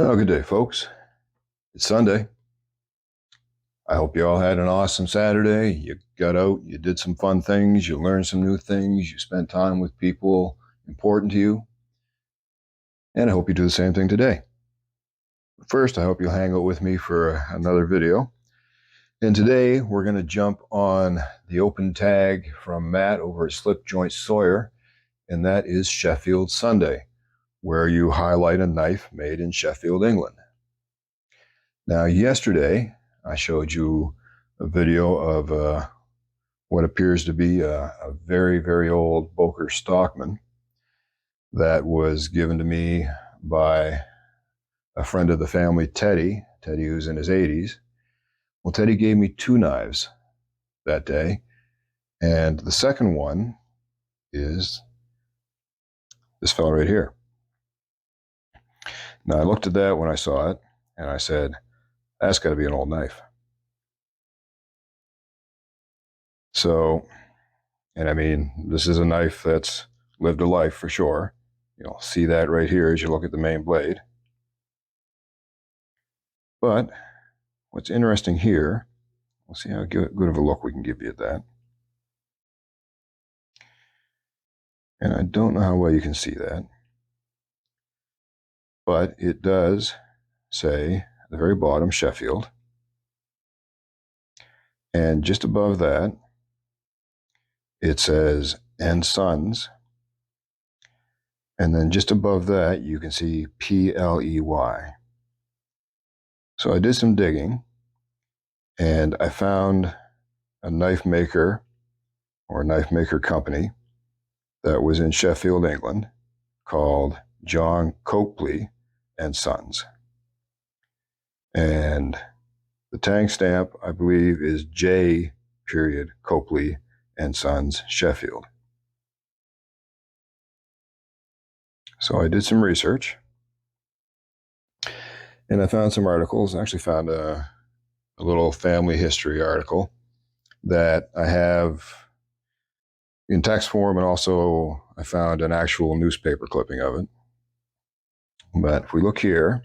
Oh, good day, folks. It's Sunday. I hope you all had an awesome Saturday. You got out, you did some fun things, you learned some new things, you spent time with people important to you. And I hope you do the same thing today. First, I hope you'll hang out with me for another video. And today, we're going to jump on the open tag from Matt over at Slip Joint Sawyer, and that is Sheffield Sunday, where you highlight a knife made in Sheffield, England. Now, yesterday, I showed you a video of what appears to be a very, very old Boker Stockman that was given to me by a friend of the family, Teddy, who's in his 80s. Well, Teddy gave me two knives that day, and the second one is this fellow right here. Now, I looked at that when I saw it, and I said, that's got to be an old knife. So, and I mean, this is a knife that's lived a life for sure. You'll see that right here as you look at the main blade. But what's interesting here, we'll see how good of a look we can give you at that. And I don't know how well you can see that, but it does say at the very bottom, Sheffield. And just above that, it says and Sons. And then just above that, you can see P-L-E-Y. So I did some digging, and I found a knife maker or a knife maker company that was in Sheffield, England, called John Copley and Sons. And the tag stamp, I believe, is J. Copley and Sons, Sheffield. So I did some research, and I found some articles. I actually found a little family history article that I have in text form, and also I found an actual newspaper clipping of it. But if we look here,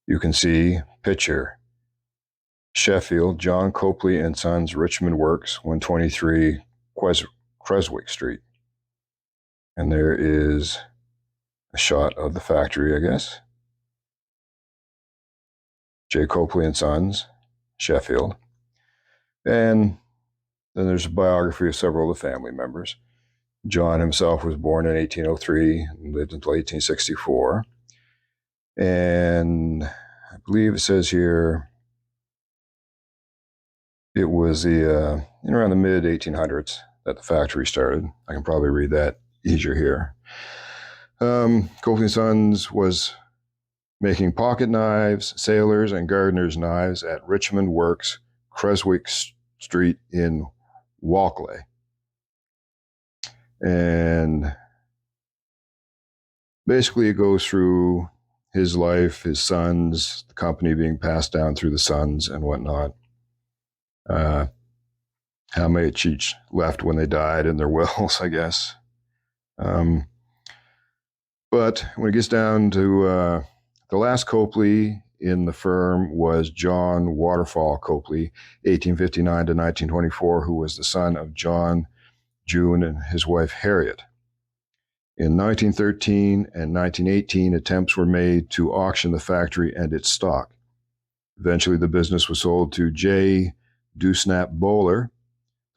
you can see picture, Sheffield, John Copley and Sons, Richmond Works, 123 Creswick Street. And there is a shot of the factory, I guess. J. Copley and Sons, Sheffield. And then there's a biography of several of the family members. John himself was born in 1803 and lived until 1864. And I believe it says here it was in around the mid 1800s that the factory started. I can probably read that easier here. Copley and Sons was making pocket knives, sailors, and gardener's knives at Richmond Works, Creswick Street in Walkley. And basically it goes through his life, his sons, the company being passed down through the sons and whatnot. How much each left when they died in their wills, I guess. But when it gets down to the last Copley in the firm was John Waterfall Copley, 1859 to 1924, who was the son of John June and his wife Harriet. In 1913 and 1918, attempts were made to auction the factory and its stock. Eventually, the business was sold to J. Dewsnap Bowler.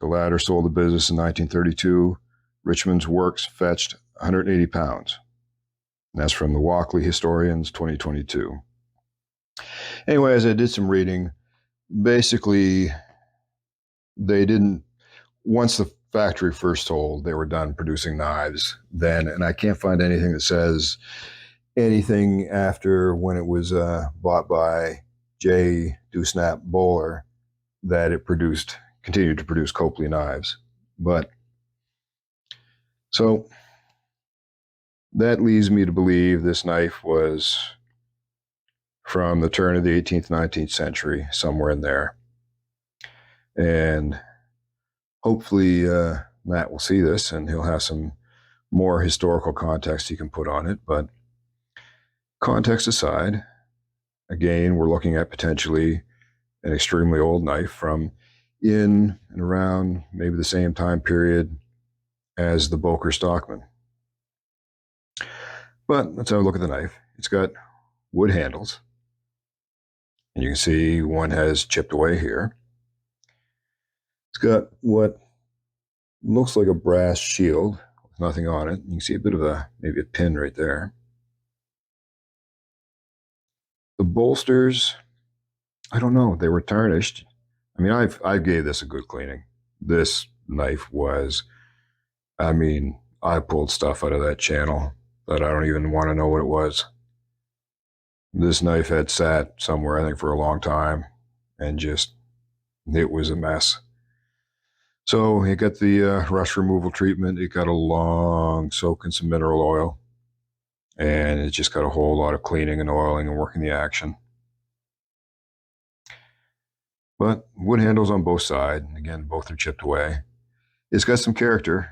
The latter sold the business in 1932. Richmond's Works fetched 180 pounds. And that's from the Walkley Historians 2022. Anyway, as I did some reading, basically, they didn't, once the factory first sold, they were done producing knives then, and I can't find anything that says anything after when it was bought by J. Dewsnap Bowler that it continued to produce Copley knives. But so that leads me to believe this knife was from the turn of the 18th, 19th century, somewhere in there. And hopefully Matt will see this and he'll have some more historical context he can put on it. But Context aside, again, we're looking at potentially an extremely old knife from in and around maybe the same time period as the Boker Stockman. But let's have a look at the knife. It's got wood handles, and you can see one has chipped away here. It's got what looks like a brass shield with nothing on it. You can see a bit of maybe a pin right there. The bolsters, I don't know, they were tarnished. I mean, I gave this a good cleaning. This knife was, I mean, I pulled stuff out of that channel that I don't even want to know what it was. This knife had sat somewhere, I think, for a long time, and just, it was a mess. So it got the rust removal treatment. It got a long soak in some mineral oil, and it just got a whole lot of cleaning and oiling and working the action. But wood handles on both sides. Again, both are chipped away. It's got some character.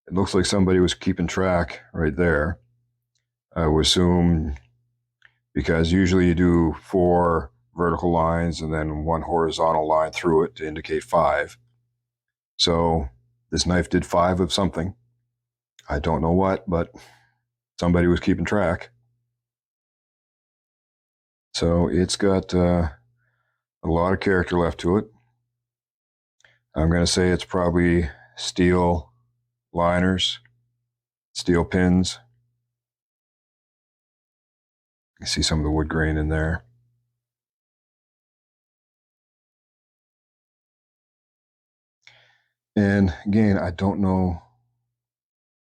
It looks like somebody was keeping track right there. I would assume, because usually you do 4 vertical lines and then 1 horizontal line through it to indicate 5. So this knife did 5 of something. I don't know what, but somebody was keeping track. So it's got a lot of character left to it. I'm going to say it's probably steel liners, steel pins. You see some of the wood grain in there. And again, I don't know.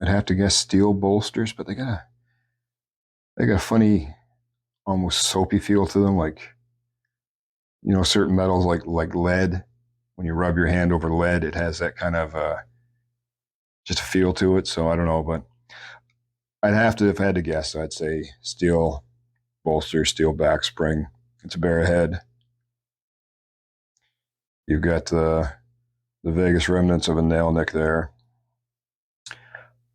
I'd have to guess steel bolsters, but they got a funny, almost soapy feel to them, like, you know, certain metals like lead. When you rub your hand over lead, it has that kind of just a feel to it. So I don't know, but I'd have to, if I had to guess, I'd say steel bolster, steel back spring. It's a bare head. You've got the Vegas remnants of a nail nick there.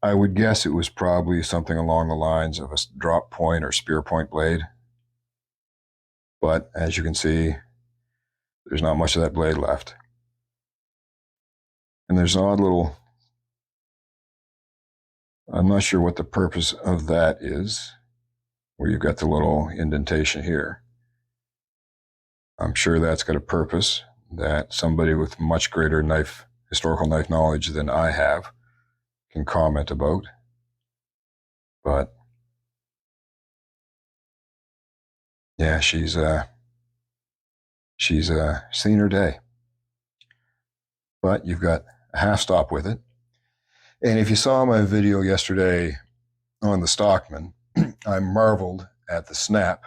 I would guess it was probably something along the lines of a drop point or spear point blade. But as you can see, there's not much of that blade left. And there's an odd little, I'm not sure what the purpose of that is, where you've got the little indentation here. I'm sure that's got a purpose that somebody with much greater historical knife knowledge than I have can comment about. But yeah, she's seen her day. But you've got a half stop with it. And if you saw my video yesterday on the Stockman, I marveled at the snap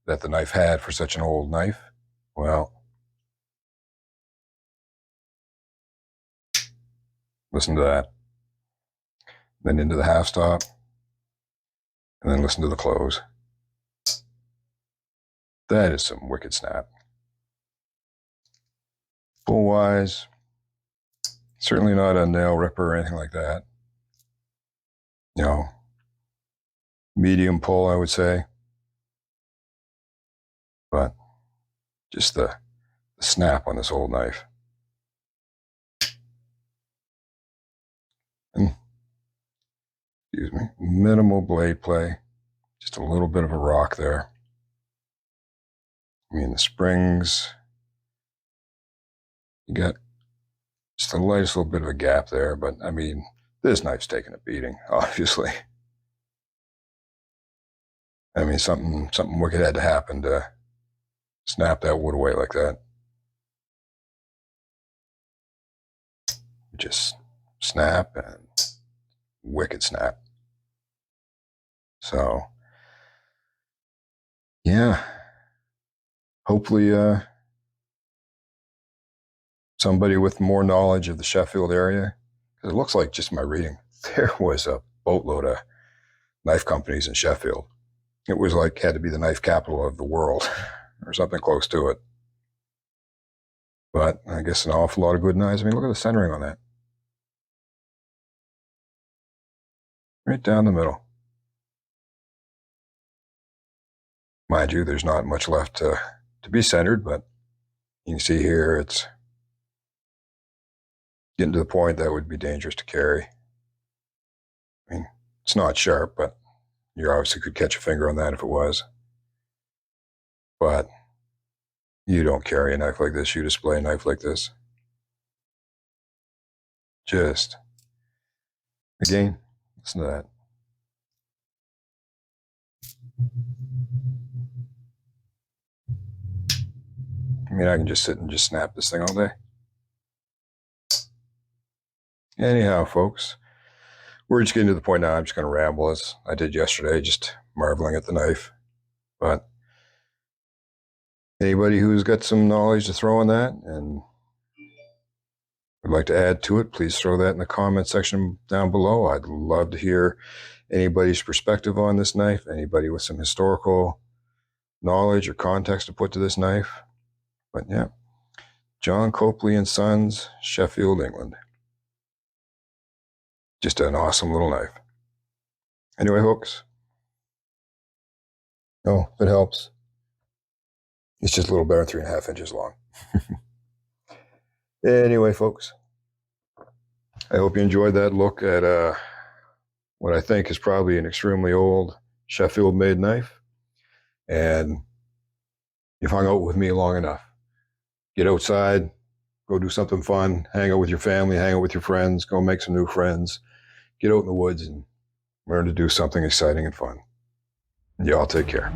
that the knife had for such an old knife. Well, listen to that. Then into the half stop, and then listen to the close. That is some wicked snap. Pull wise, certainly not a nail ripper or anything like that. You know, medium pull, I would say. But just the snap on this old knife. And, excuse me, minimal blade play. Just a little bit of a rock there. I mean, the springs, you got just the lightest little bit of a gap there, but I mean, this knife's taking a beating, obviously. I mean, something wicked had to happen to snap that wood away like that. Just snap and wicked snap. So, yeah. Hopefully, somebody with more knowledge of the Sheffield area, because it looks like, just my reading, there was a boatload of knife companies in Sheffield. It was like, had to be the knife capital of the world or something close to it. But I guess an awful lot of good knives. I mean, look at the centering on that. Right down the middle. Mind you, there's not much left to be centered, but you can see here it's getting to the point that would be dangerous to carry. I mean, it's not sharp, but you obviously could catch a finger on that if it was. But you don't carry a knife like this, you display a knife like this. Just, again, listen to that. I mean, I can just sit and just snap this thing all day. Anyhow, folks, we're just getting to the point now. I'm just going to ramble as I did yesterday, just marveling at the knife. But anybody who's got some knowledge to throw on that and would like to add to it, please throw that in the comment section down below. I'd love to hear anybody's perspective on this knife, anybody with some historical knowledge or context to put to this knife. But yeah, John Copley and Sons, Sheffield, England. Just an awesome little knife. Anyway, folks. Oh, if it helps. It's just a little better than 3.5 inches long. Anyway, folks. I hope you enjoyed that look at what I think is probably an extremely old Sheffield-made knife. And you've hung out with me long enough. Get outside, go do something fun, hang out with your family, hang out with your friends, go make some new friends. Get out in the woods and learn to do something exciting and fun. Y'all take care.